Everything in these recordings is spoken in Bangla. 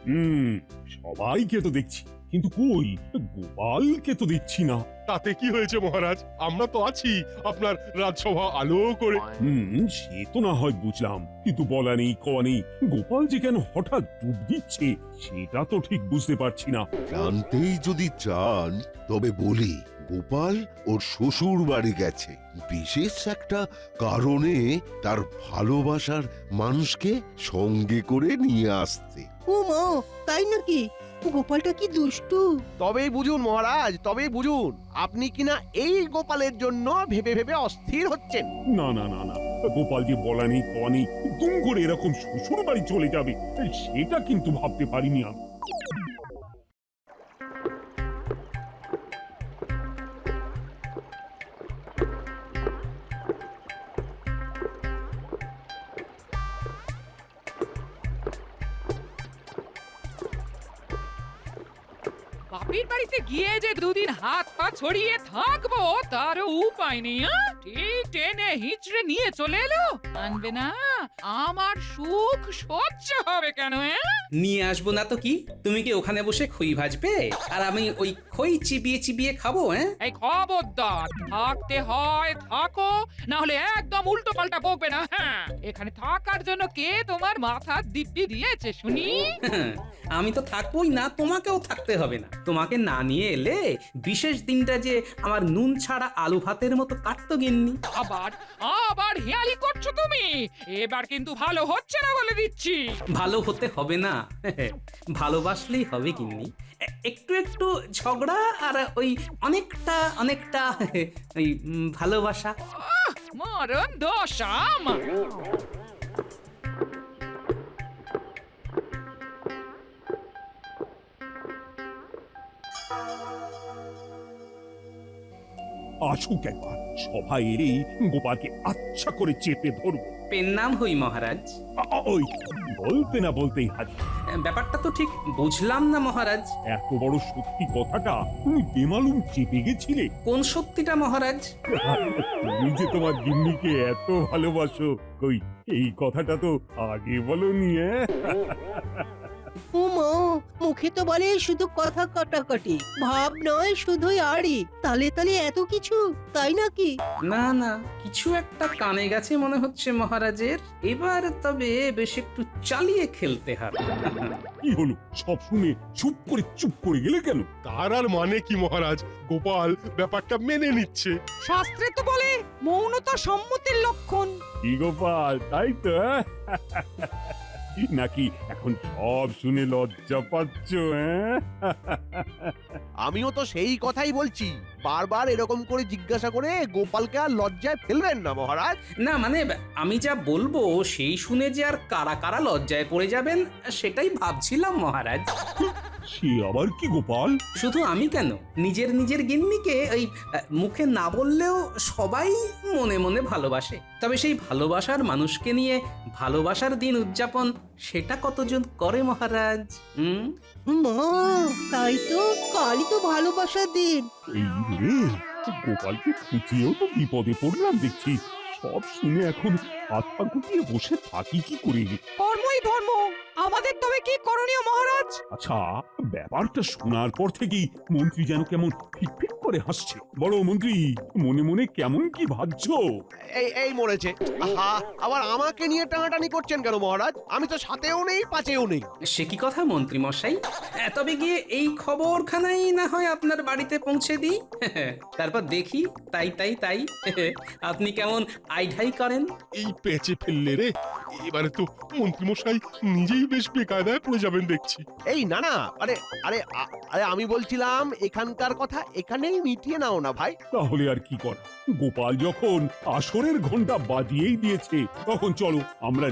হুম, সবাইকে তো দেখছি, কিন্তু কই গোপালকে তো দেখছি না। তাতে কি হয়েছে মহারাজ, আমরা তো আছি আপনার রাজসভা আলো করে। সে তো না হয় বুঝলাম, কিন্তু বলা নেই কওয়া নেই, গোপাল যে কেন হঠাৎ ডুব দিচ্ছে সেটা তো ঠিক বুঝতে পারছি না। জানতেই যদি চান তবে বলি, গোপাল ওর শ্বশুর বাড়ি গেছে বিশেষ একটা কারণে, তার ভালোবাসার মানুষকে সঙ্গে করে নিয়ে আসতে। ও মা, তাই নাকি? গোপালটা কি দুষ্টু! তবেই বুঝুন মহারাজ, তবেই বুঝুন আপনি কিনা এই গোপালের জন্য ভেবে ভেবে অস্থির হচ্ছেন। না না না না, গোপাল যে বলা নেই কওয়া নেই দুম করে এরকম শ্বশুর বাড়ি চলে যাবে সেটা কিন্তু ভাবতে পারিনি আমি। বাপের বাড়িতে গিয়ে যে দুদিন হাত পা ছড়িয়ে থাকবো তার উপায় নেই। ঠিক টেনে হিচড়ে নিয়ে চলে এলো, আনবে না? আমার সুখ সহ্য হবে কেন? নিয়ে আসবো না তো কি? তুমি কি ওখানে বসে খই ভাজবে আর আমি ওই খই চিবিয়ে চিবিয়ে খাবো? এই খবরদার, থাকতে হয় থাকো, না হলে একদম উল্টো পাল্টা বকবে না। হ্যাঁ, এখানে থাকার জন্য কে তোমার মাথা দিব্যি দিয়েছে শুনি? আমি তো থাকবোই না, তোমাকেও থাকতে হবে না। তোমাকে না নিয়ে এলে বিশেষ দিনটা যে আমার নুন ছাড়া আলু ভাতের মতো কাটতো গিন্নি। আবার আবার হেয়ালি করছো তুমি, এবার কিন্তু ভালো হচ্ছে না বলে দিচ্ছি। ভালো হতে হবে না, ভালোবাসলেই হবে গিন্নি। একটু একটু ঝগড়া আর ওই অনেকটা অনেকটা ওই ভালোবাসা। মরণ দশা আমার। আসুক একবার, সবাই এলেই গোপালকে আচ্ছা করে চেপে ধরবো। পেন নাম হই মহারাজ। ওই বলতে না বলতেই হাজির। ব্যাপারটা তো ঠিক বুঝলাম না মহারাজ। এত বড় সত্যি কথাটা তুমি বেমালুম চেপে গেছিলে। কোন সত্যিটা মহারাজ? তুমি যে তোমার গিন্নিকে এত ভালোবাসো, কই এই কথাটা তো আগে বলনি। ও মা, মুখে তো বলে শুধু কথা কাটাকাটি, ভাব নয় শুধুই আড়ি। তালে তালে এত কিছু, তাই নাকি? না না, কিছু একটা কানে গেছে মনে হচ্ছে মহারাজের। এবার তবে বেশ একটু চালিয়ে খেলতে হবে। কি হলো, সব শুনে চুপ করে গেলে কেন? তার আর মানে কি মহারাজ, গোপাল ব্যাপারটা মেনে নিচ্ছে। শাস্ত্রে তো বলে মৌনতা সম্মতির লক্ষণ। কি গোপাল, তাই তো? নাকি এখন সব শুনে লজ্জা পাচ্ছ? আমিও তো সেই কথাই বলছি, বারবার এরকম করে জিজ্ঞাসা করে গোপালকে আর লজ্জায় ফেলবেন না মহারাজ। না মানে আমি যা বলবো সেই শুনে যে আর কারা কারা লজ্জায় পড়ে যাবেন সেটাই ভাবছিলাম মহারাজ। সে আবার কি গোপাল? শুধু আমি কেন, নিজের নিজের গিন্নিকে ওই মুখে না বললেও সবাই মনে মনে ভালোবাসে। তবে সেই ভালোবাসার মানুষকে নিয়ে ভালোবাসার দিন উদযাপন সেটা কতজন করে মহারাজ? মা, তাই তো, কালই তো ভালোবাসার দিন। এই রে, গোপালকে খুঁজিয়েও তো বিপদে পড়লাম দেখছি। সব শুনে এখন হাত পা গুটিয়ে বসে থাকি কি করে? কর্মই ধর্ম, আমাদের তবে কি করণীয় মহারাজ? আচ্ছা, ব্যাপারটা শোনার পর থেকেই মন্ত্রী যেন কেমন ফিটফিট করে হাসছে। বড় মন্ত্রী, মনে মনে কেমন কি ভাবছো? এই এই মরেছে। আহা, আবার আমাকে নিয়ে টানাটানি করছেন কেন মহারাজ? আমি তো সাথেও নেই পাচেও নেই। সে কি কথা মন্ত্রী মশাই? তবে গিয়ে এই খবরখানাই না হয় আপনার বাড়িতে পৌঁছে দিই, তারপর দেখি তাই তাই তাই আপনি কেমন আইঢাই করেন। এই পেঁচে ফেললে রে, এবারে তো মন্ত্রী মশাই নিজেই বেশ বেকায়দায় পড়ে যাবেন দেখছি। এই না না, আরে আরে আরে আমি বলছিলাম এখানকার কথা এখানেই মিটিয়ে নাও না ভাই। তাহলে আর কি কর, গোপাল যখন আসরের ঘন্টা বাজিয়েই দিয়েছে, তখন চলো আমরা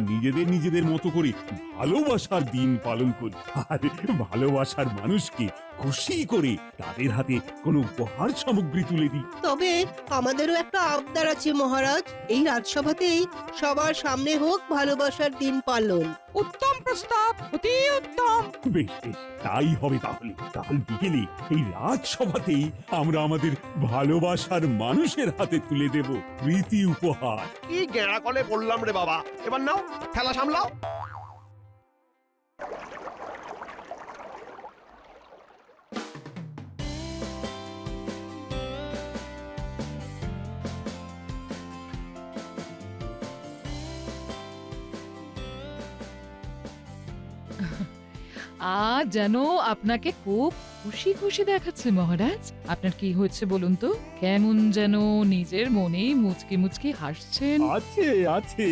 নিজেদের মতো করে ভালোবাসার দিন পালন করি। আর ভালোবাসার মানুষকে খুশি করে তাদের হাতে কোনো উপহার সামগ্রী তুলে দিই। তবে আমাদেরও একটা আবদার আছে মহারাজ, এই রাজসভাতেই সবার সামনে হোক ভালোবাসার দিন পালন। উত্তম প্রস্তাব, অতি উত্তম। বেশ বেশ, তাই হবে তাহলে। কাল বিকেলে এই রাজসভাতেই আমরা আমাদের ভালোবাসার মানুষের হাতে তুলে দেব প্রীতি উপহার। কি গেঁড়া কলে পড়লাম রে বাবা, এবার নাও খেলা সামলাও। আজ যেন আপনাকে খুব খুশি খুশি দেখাচ্ছে মহারাজ। আপনার কি হয়েছে বলুন তো? কেমন যেন নিজের মনেই মুচকি মুচকি হাসছেন। আছে আছে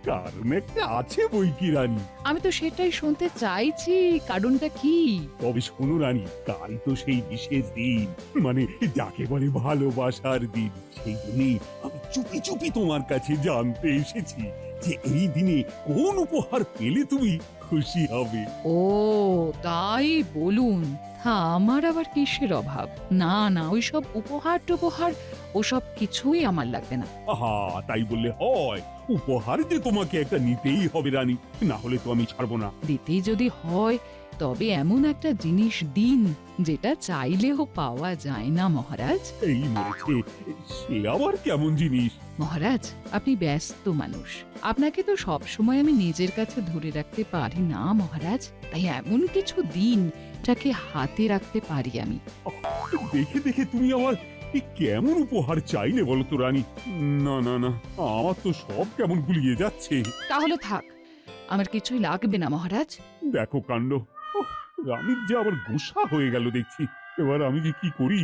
কারণ একটা আছে বই কি রানী। আমি তো সেটাই শুনতে চাইছি, কারণটা কি? তবে শোনো রানী, কাল তো সেই বিশেষ দিন, মানে যাকে বলে ভালোবাসার দিন। সেই দিনই আমি চুপি চুপি তোমার কাছে জানতে এসেছি যে এই দিনে কোন উপহার পেলে তুমি খুশি হবে। ও তাই বলুন। তা আমার আবার কিসের অভাব? না না, ওইসব উপহার টুপহার ওসব কিছুই আমার লাগবে না। আহা, তাই বললে হয়? উপহার যে তোমাকে একটা নিতেই হবে রানী, না হলে তো আমি ছাড়বো না। দিতেই যদি হয় তবে এমন একটা জিনিস দিন যেটা চাইলেও পাওয়া যায় না মহারাজ। এই মরেছে, সে আবার কেমন জিনিস? মহারাজ, আপনি ব্যস্ত মানুষ, আপনাকে তো সব সময় আমি নিজের কাছে ধরে রাখতে পারি না মহারাজ। তাই এমন কিছু দিন যাকে হাতে রাখতে পারি আমি। দেখে দেখে তুমি আমার কেমন উপহার চাইলে বলো তো রানী? না না না, আমার তো সব কেমন গুলিয়ে যাচ্ছে। তাহলে থাক, আমার কিছুই লাগবে না মহারাজ। দেখো কাণ্ড, ওহ, রানীর যে আবার গুসা হয়ে গেল দেখছি। এবার আমি যে কি করি?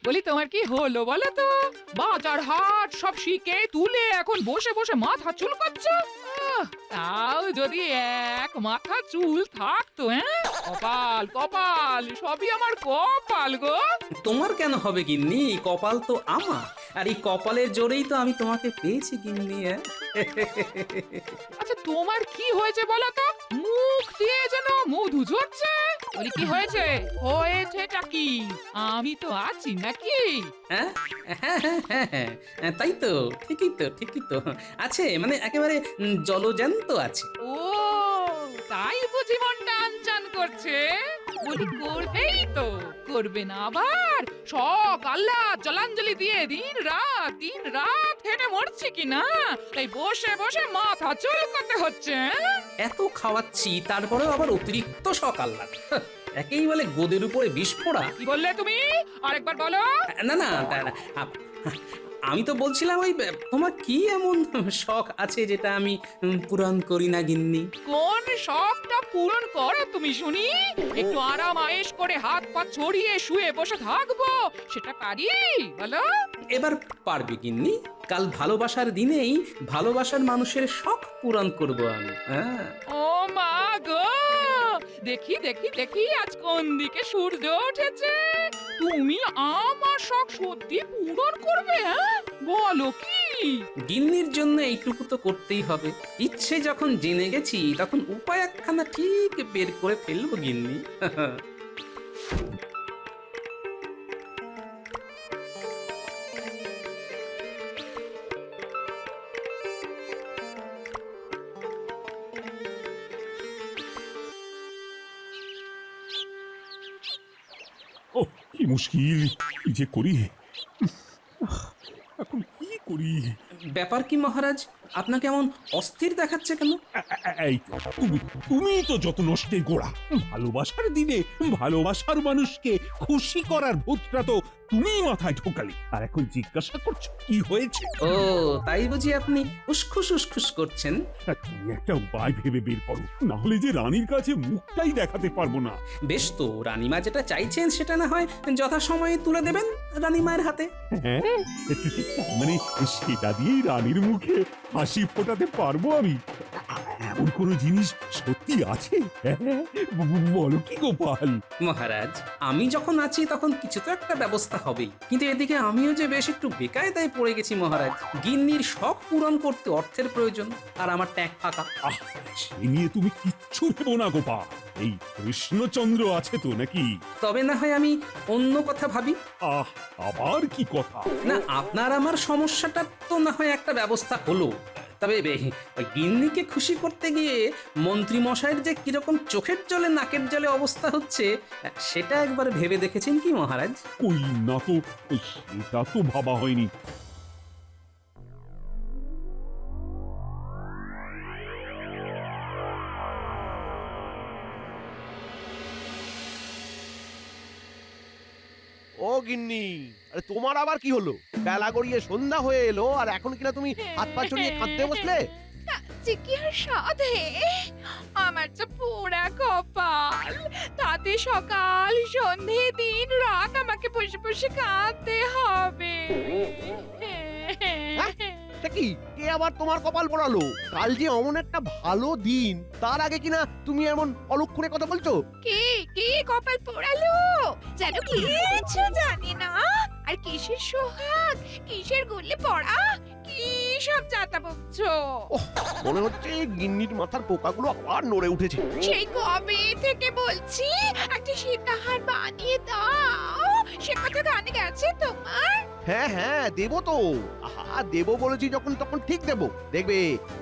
বলি তোমার কি হলো বলো তো? বাজার হাট সব শিখে তুলে এখন বসে বসে মাথা চুল করছো। তাও যদি এক মাথা চুল থাকতো। কপাল কপাল, সবই আমার কপাল গো। তোমার কেন হবে গিন্নি? কপাল তো আমার, আর এই কপালের জোরেই তো আমি তোমাকে পেয়েছি গিন্নি। আচ্ছা তোমার কি হয়েছে বলো তো? মুখ দিয়ে যেন মধু ঝরছে। বলি কি হয়েছে? হয়েছেটা কি? আমি তো আছি নাকি? হ্যাঁ হ্যাঁ হ্যাঁ হ্যাঁ হ্যাঁ, তাই তো, ঠিকই তো ঠিকই তো আছে, মানে একেবারে জলজ্যান্ত আছে। ও তাই বুঝি মনটা আনচান করছে? বলি করবেই তো, করবে না আবার? শখ আল্লাহ জলাঞ্জলি দিয়ে দিন রাত হেঁটে মরছি কিনা, তাই বসে বসে মাথা চুলকাতে হচ্ছে। এত খাওয়াচ্ছি তারপরেও আবার অতিরিক্ত সকাল লাগে। একেই বলে গোদের উপরে বিষ ফোড়া। কি বললে তুমি? আরেকবার বলো। না না আমি তো বলছিলাম ওই তোমার কি এমন শখ আছে যেটা আমি পূরণ করি না গিন্নি? কোন শখটা পূরণ করো তুমি শুনি? একটু আরাম আয়েশ করে হাত পা ছড়িয়ে শুয়ে বসে থাকবো, সেটা পারি বলো? এবার পারবে গিন্নি। কাল ভালোবাসার দিনেই ভালোবাসার মানুষের শখ পূরণ করব আমি। হ্যাঁ। ও মা গো, দেখি দেখি দেখি আজ কোন দিকে সূর্য উঠেছে। তুমি আমার শখ সত্যি পূরণ করবে? বলো কি? গিন্নির জন্য এইটুকু তো করতেই হবে। ইচ্ছে যখন জেনে গেছি তখন উপায় একখানা ঠিক বের করে ফেলবো গিন্নি। ও কি মুশকিল, কি যে করি এখন, কি করি? ব্যাপার কি মহারাজ? আপনাকে এমন অস্থির দেখাচ্ছে কেন? এই তুমি তো যত নষ্টের গোড়া। ভালোবাসার দিনে ভালোবাসার মানুষকে খুশি করার ভূতটা তো তুমি মাথায় ঢোকালে, আর এখন জিজ্ঞাসা করছো কি হয়েছে? ও তাই বুঝি আপনি উসখুস উসখুস করছেন? তুমি একটা উপায় ভেবে বের করো, না হলে যে রানীর কাছে মুখটাই দেখাতে পারবো না। বেশ তো, রানীমা যেটা চাইছেন সেটা না হয় যথাসময়ে তুলে দেবেন রানীমায়ের হাতে। হ্যাঁ, মানে সেটা দিয়েই রানীর মুখে হাসি ফোটাতে পারবো আমি। এমন কোনো জিনিস সত্যি আছে? বলো কি গোপাল? মহারাজ, আমি যখন আছি তখন কিছু তো একটা ব্যবস্থা হবেই, কিন্তু এদিকে আমিও যে বেশ একটু বেকায়দায় পড়ে গেছি মহারাজ। গিন্নির শখ পূরণ করতে অর্থের প্রয়োজন, আর আমার ট্যাঙ্ক ফাঁকা। সে নিয়ে তুমি কিচ্ছু ভেবো না গোপাল, এই কৃষ্ণচন্দ্র আছে তো নাকি? তবে না হয় আমি অন্য কথা ভাবি। আবার কি কথা? না, আপনার আমার সমস্যাটা তো না হয় একটা ব্যবস্থা হলো, তবে ওই গিন্নিকে খুশি করতে গিয়ে মন্ত্রী মশাইয়ের যে কিরকম চোখের জলে নাকের জলে অবস্থা হচ্ছে সেটা একবার ভেবে দেখেছেন কি মহারাজ? কই না তো, সেটা তো ভাবা হয়নি। ও গিন্নি, আরে তোমার আবার কি হলো? বেলা গড়িয়ে সন্ধ্যা হয়ে এলো আর এখন কিনা তুমি হাত পা ছড়িয়ে কাঁদতে বসলে? যে কি আর সাধে, আমার তো পোড়া কপাল, তাতে সকাল সন্ধে দিন রাত আমাকে বসে বসে কাঁদতে হবে। তা কি, কে আবার তোমার কপাল পোড়ালো? কাল যে অমন একটা ভালো দিন, তার আগে কিনা তুমি এমন অলক্ষণে কথা বলছো? কে কে কপাল পোড়ালো যেন কিছু জানি না, আর কিসের সোহাগ, কিসের গলে পড়া, কি সব যাতা বকছো। মনে হচ্ছে গিন্নির মাথার পোকাগুলো আবার নড়ে উঠেছে। সেই কবে থেকে বলছি একটা সীতাহার বানিয়ে দাও, সে কথা কানে গেছে তোমার? হ্যাঁ হ্যাঁ, দেবো তো। আহা, দেবো বলেছি যখন তখন ঠিক দেবো। দেখবে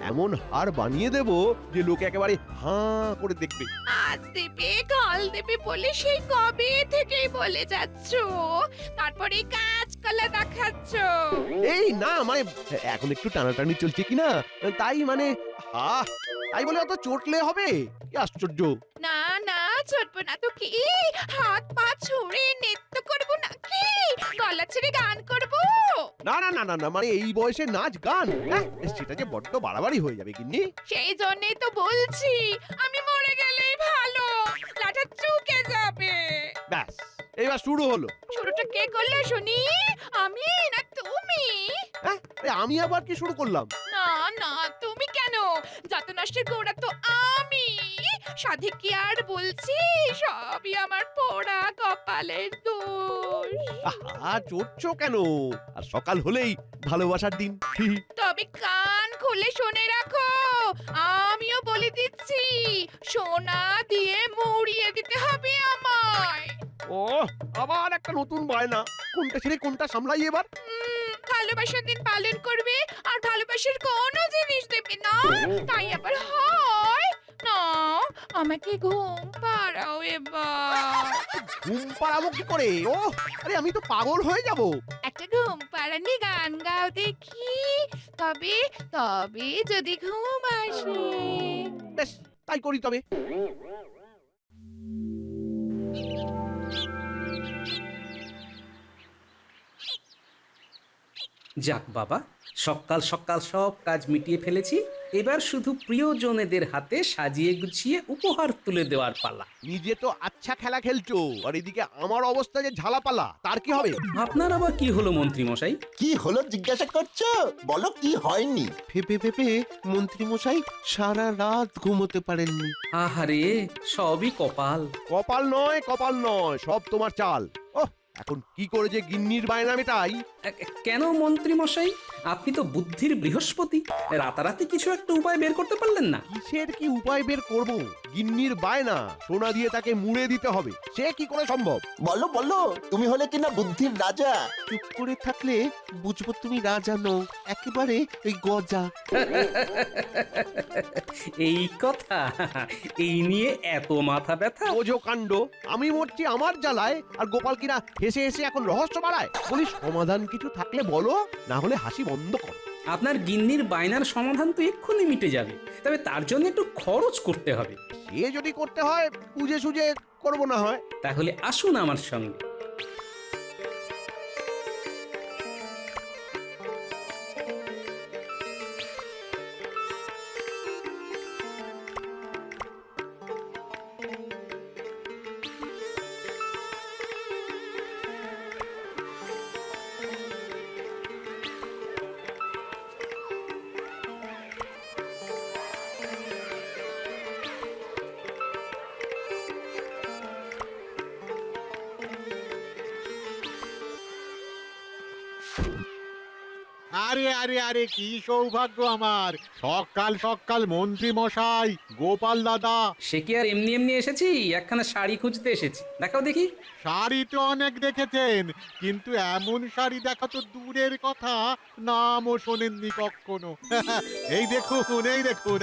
এমন হার বানিয়ে দেবো যে লোকে একেবারে হাঁ করে দেখবে। আজ দেবে কাল দেবে বলে সেই কবে থেকেই বলে যাচ্ছ, তারপরে কাজ কলা দেখাচ্ছ। এই না মানে এখন একটু টানাটানি চলছে কিনা, তাই মানে তাই বলে অত চটলে হবে? কি আশ্চর্য! না না, চটবো না তো কি, হাত পা ছুঁড়ে নৃত্য করবো নাকি, গলা ছেড়ে গান করবো? না না না না না, মানে এই বয়সে নাচ গান, হ্যাঁ, সেটা যে বড্ড বাড়াবাড়ি হয়ে যাবে গিন্নি। সেই জন্যই তো বলছি আমি মরে গেলেই ভালো, লাটা চুকে যাবে। ব্যাস, এইবার শুরু হলো। শুরুটা কে করলো শুনি, আমি না তুমি? হ্যাঁ, আমি আবার কি শুরু করলাম? না না, তুমি কেন, যত নষ্টের গোড়া তো আমি। সাধে কি আর বলছি, সবই আমার পোড়া কপালের দোষ। আহা, চড়ছো কেন? আর সকাল হলেই ভালোবাসার দিন। তবে কান খুলে শুনে রাখো, আমিও বলে দিচ্ছি, সোনা দিয়ে মুড়িয়ে দিতে হবে আমায়। ও, আবার একটা নতুন বায়না। কোনটা ছেড়ে কোনটা সামলাই এবার? ভালোবাসার দিন পালন করবে আর ভালোবাসার কোনো জিনিস দেবে না, তাই আবার হয় না। আমাকে ঘুম পাড়াও এবার। ঘুম পাড়াবো কি করে? ও, আরে আমি তো পাগল হয়ে যাব। একটা ঘুম পাড়ানি গান গাও দেখি, তবে তবে যদি ঘুম আসে। বেশ, তাই করি তবে। যাক বাবা, সকাল সকাল সব কাজ মিটিয়ে ফেলেছি, এবার শুধু প্রিয়জনেদের হাতে সাজিয়ে গুছিয়ে উপহার তুলে দেওয়ার পালা। নিজে তো আচ্ছা খেলা খেলছো, আর এদিকে আমার অবস্থা যে ঝালাপালা, তার কি হবে? আপনার আবার কি হলো মন্ত্রী মশাই? কি হলো জিজ্ঞাসা করছো? বলো কি হয়নি? ফেপে ফেপে মন্ত্রী মশাই সারা রাত ঘুমোতে পারেননি। আহারে, সবই কপাল। কপাল নয়, কপাল নয়, সব তোমার চাল। ওহ, এখন কি করে যে গিন্নির বায়না মেটাই। কেন মন্ত্রী মশাই, আপনি তো বুদ্ধির বৃহস্পতি, রাতারাতি কিছু একটা উপায় বের করতে পারলেন না? কিসের কি উপায় বের করব? গিন্নির বায়না, সোনা দিয়ে তাকে মুড়ে দিতে হবে, সে কি করে সম্ভব? বলো বলো, তুমি হলে কিনা বুদ্ধির রাজা। চুপ করে থাকলে বুঝবো তুমি রাজা নও, একেবারে ওই গজা। এই কথা, এই নিয়ে এত মাথা ব্যথা? ওজো কাণ্ড, আমি মরছি আমার জ্বালায়, আর গোপাল কিনা হেসে হেসে এখন রহস্য বাড়ায়। বলি সমাধান কিছু থাকলে বলো, না হলে হাসি বন্ধ করো। আপনার গিন্নির বায়নার সমাধান তো এক্ষুনি মিটে যাবে, তবে তার জন্য একটু খরচ করতে হবে। এ যদি করতে হয় বুঝে সুঝে করবো না হয়। তাহলে আসুন আমার সঙ্গে। আরে আরে আরে, কি সৌভাগ্য আমার! সকাল সকাল মন্ত্রী মশাই, গোপাল দাদা। সে কি আর এমনি এমনি এসেছি? একখানা শাড়ি খুঁজতে এসেছি, দেখাও দেখি। শাড়ি তো অনেক দেখেছেন, কিন্তু এমন শাড়ি দেখা তো দূরের কথা, নামও শোনেননি কখনো। এই দেখুন, এই দেখুন,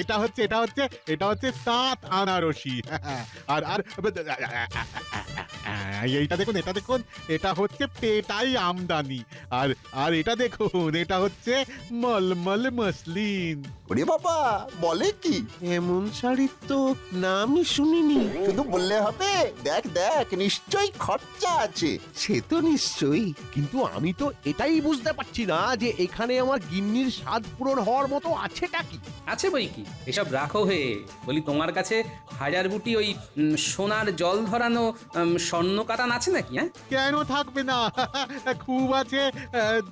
এটা হচ্ছে তাঁত আনারসি। আর আর এইটা দেখুন, এটা দেখুন, এটা হচ্ছে পেটাই আমদানি। আর আর এটা দেখুন, এটা হচ্ছে মলমল মসলিন। ওরে বাবা বলে কি? এমন শাড়ির তো নামই শুনিনি। শুধু বললে হবে? দেখ দেখ নিশ্চয়ই খরচা আছে। সে তো নিশ্চয়ই। কিন্তু আমি তো এটাই বুঝতে পারছি না যে এখানে আমার গিন্নির স্বাদ পূরণ হওয়ার মতো আছেটা কি। আছে বই কি, এসব রাখো হে। বলি তোমার কাছে হাজার বুটি ওই সোনার জল ধরানো স্বর্ণ কাটান আছে নাকি? হ্যাঁ, কেন থাকবে না? খুব আছে।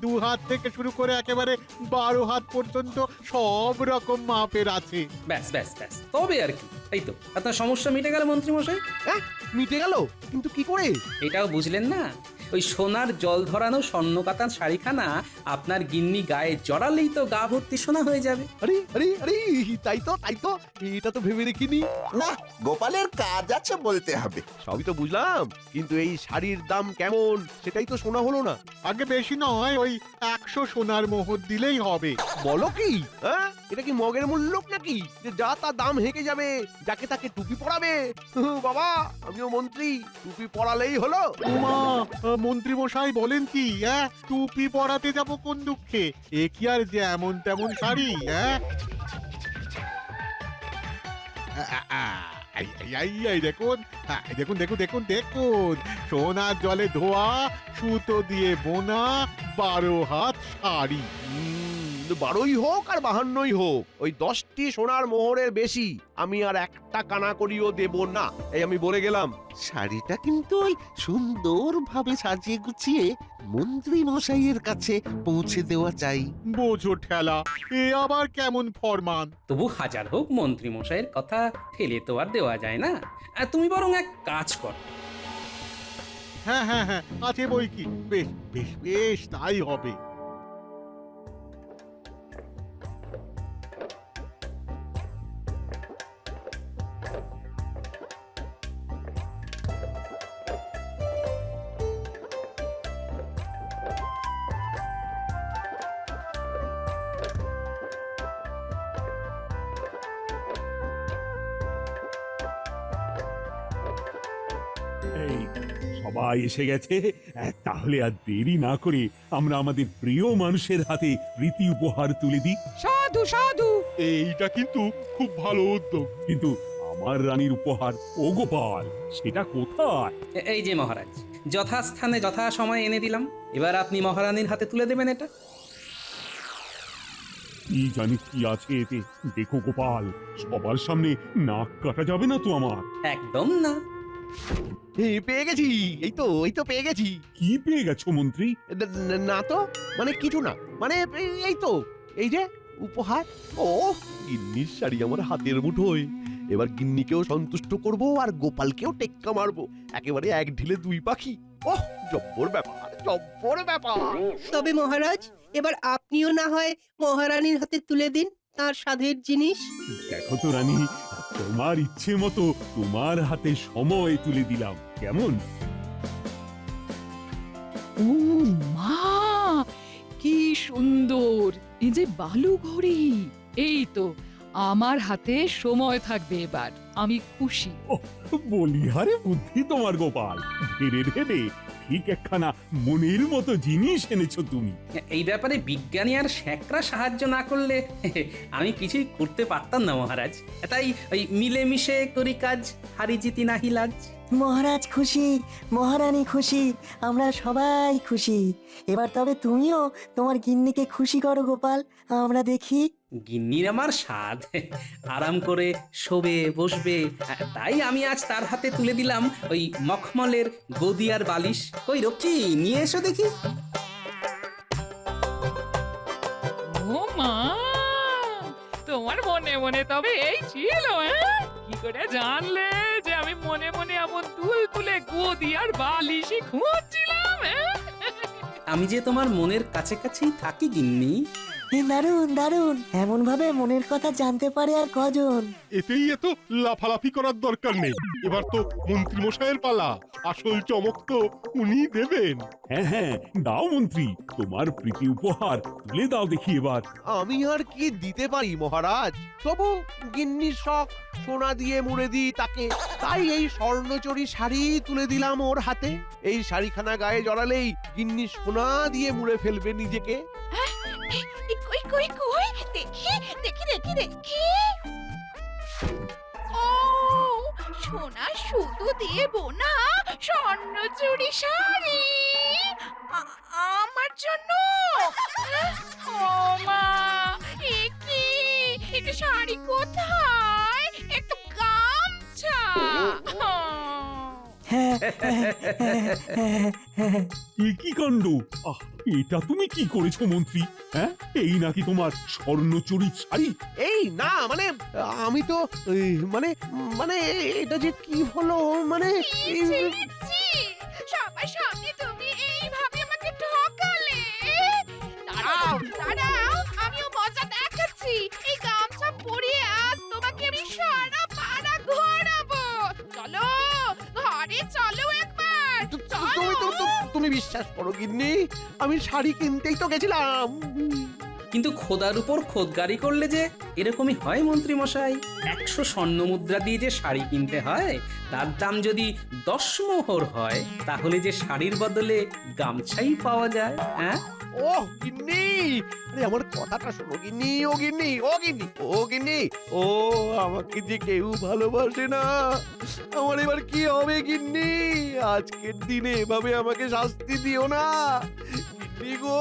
2 হাত থেকে শুরু করে একেবারে 12 হাত পর্যন্ত সব রকম মাপের আছে। ব্যাস ব্যাস ব্যাস, তবে আর কি। এই তো আপনার সমস্যা মিটে গেল মন্ত্রী মশাই। হ্যাঁ, মিটে গেল? কিন্তু কি করে? এটাও বুঝলেন না? ওই সোনার জল ধরানো স্বর্ণ কাতান শাড়িখানা আপনার গিন্নি গায়ে জড়ালেই তো গা ভর্তি সোনা হয়ে যাবে। আরে আরে আরে, তাই তো এটা তো ভেবে দেখিনি। না গোপালের কাজ আছে বলতে হবে। সবই তো বুঝলাম, কিন্তু এই শাড়ির দাম কেমন সেটাই তো শোনা হলো না। আগে বেশি নয়, ওই 100 সোনার মোহর দিলেই হবে। বলো কি? হ্যাঁ, এটা কি মগের মূল্য নাকি যে যা তা দাম হেঁকে যাবে? যাকে তাকে টুপি পরাবে? বাবা, আমিও মন্ত্রী, টুপি পরালেই হলো। উমা, মন্ত্রী মশাই বলেন কি? টুপি পরাতে যাব কোন দুঃখে? এ কি আর যে এমন তেমন শাড়ি? এই দেখুন, দেখুন দেখুন দেখুন দেখুন, সোনার জলে ধোয়া, সুতো দিয়ে বোনা 12 হাত শাড়ি। 12ই হোক আর 52ই হোক, ওই 10টি সোনার মোহরের বেশি আমি আর একটা কানা করিও দেব না, এই আমি বলে গেলাম। শাড়িটা কিন্তু ওই সুন্দরভাবে সাজিয়ে গুছিয়ে মন্ত্রী মশাইয়ের কাছে পৌঁছে দেওয়া চাই। বোঝো ঠেলা, এ আবার কেমন ফরমান? তবু হাজার হোক মন্ত্রী মশাইয়ের কথা ফেলে তো আর দেওয়া যায় না। তুমি বরং এক কাজ কর। হ্যাঁ হ্যাঁ হ্যাঁ, আছে বই কি। বেশ বেশ বেশ, তাই হবে। এই সবাই এসে গেছে, তাহলে আর দেরি না করে আমরা আমাদের প্রিয় মানুষের হাতে রীতি উপহার তুলে দিই। সাধু সাধু। এইটা কিন্তু খুব ভালো উদ্যোগ। কিন্তু আমার রানীর উপহার ও গোপাল, সেটা কোথায়? এই যে মহারাজ, যথাস্থানে যথা সময় এনে দিলাম। এবার আপনি মহারানীর হাতে তুলে দেবেন এটা। কি জানি কি আছে এতে। দেখো গোপাল, সবার সামনে নাক কাটা যাবে না তো আমার? একদম না। পেয়ে গেছি, এই তো পেয়ে গেছি। কি পেয়ে গেছো মন্ত্রী? না তো, মানে কিছু না, মানে এই তো, এই যে উপহার। ও, গিন্নির শাড়ি আমার হাতের মুঠোয়। এবার গিন্নিকেও সন্তুষ্ট করব আর গোপালকেও টেক্কা মারবো, একেবারে এক ঢিলে 2 পাখি। ওহ, জব্বর ব্যাপার, জব্বর ব্যাপার। তবে মহারাজ, এবার আপনিও না হয় মহারানীর হাতে তুলে দিন তার স্বাদের জিনিস। দেখো তো রানী, তোমার ইচ্ছে মতো তোমার হাতে সময় তুলে দিলাম, কেমন? ও মা, কি সুন্দর! এই যে বালু ঘড়ি, এই তো আমার হাতে সময় থাকবে এবার। আমি খুশি। বলিহারে বুদ্ধি তোমার গোপাল, ধীরে ধীরে ঠিক একখানা মনের মতো জিনিস এনেছো তুমি। এই ব্যাপারে বিজ্ঞানী আর শ্যাকরা সাহায্য না করলে আমি কিছুই করতে পারতাম না মহারাজ। তাই ওই মিলেমিশে করি কাজ, হারি জিতি নাহি লাজ। মহারাজ খুশি, মহারানী খুশি, আমরা সবাই খুশি। এবার তবে তুমিও তোমার গিন্নিকে খুশি করো গোপাল, আমরা দেখি। গিন্নির আমার স্বাদ, আরাম করে শোবে বসবে, তাই আমি আজ তার হাতে তুলে দিলাম ওই মখমলের গদি আর বালিশ। কই রক্ষী, নিয়ে এসো দেখি। ও মা, তোমার মনে মনে তবে এই ছিল? কি করে জানলে যে আমি মনে মনে এমন তুলে গদি আর বালিশই খুঁজছিলাম? আমি যে তোমার মনের কাছে কাছেই থাকি গিন্নি। দারুণ দারুণ, এমন ভাবে মনের কথা জানতে পারে আর কজন। এতেই এত লাফালাফি করার দরকার নেই। এবার তো মন্ত্রী মশাইয়ের পালা, আসল চমক তো উনি দেবেন। হ্যাঁ হ্যাঁ, দাও মন্ত্রী, তোমার প্রীতি উপহার তুলে দাও দেখি এবার। আমি আর কি দিতে পারি মহারাজ? তবু গিন্নির শখ, সোনা দিয়ে মুড়ে দিই তাকে, তাই এই স্বর্ণচরী শাড়ি তুলে দিলাম ওর হাতে। এই শাড়িখানা গায়ে জড়ালেই গিন্নি সোনা দিয়ে মুড়ে ফেলবে নিজেকে। কই কই দেখি দেখি দেখি দেখি ও সোনা শুধু দিয়ে বোনা স্বর্ণ চুড়ি শাড়ি আমার জন্য ও মা এ কি এটা শাড়ি কোথায় একটু গামছা এ কি কাণ্ড! আহ, এটা তুমি কি করেছো মন্ত্রী? হ্যাঁ, এই নাকি তোমার স্বর্ণচুরি শাড়ি? এই না মানে আমি তো মানে মানে এটা যে কি হলো মানে সবার সামনে তুমি এইভাবে আমাকে ঠকালে দাঁড়াও দাঁড়াও আমিও মজা দেখাচ্ছি এই গামছা পরিয়ে আজ তোমাকে আমি সারা পাড়া ঘোরাবো চলো ঘরে চলো একবার তুমি বিশ্বাস করো গিন্নি আমি শাড়ি কিনতেই তো গেছিলাম। কিন্তু খোদার উপর খোদগারি করলে যে এরকমই হয় মন্ত্রী মশাই। 100 স্বর্ণ মুদ্রা দিয়ে যে শাড়ি কিনতে হয় তার দাম যদি 10 মোহর হয় তাহলে যে শাড়ির বদলে গামছাই পাওয়া যায়। হ্যাঁ ও গিন্নি আরে আমার কথাটা শোনো গিন্নি ও গিন্নি ও গিন্নি ও গিন্নি ও আমাকে যে কেউ ভালোবাসে না আমার এবার কি হবে গিন্নি আজকের দিনে এভাবে আমাকে শাস্তি দিও না গিন্নি গো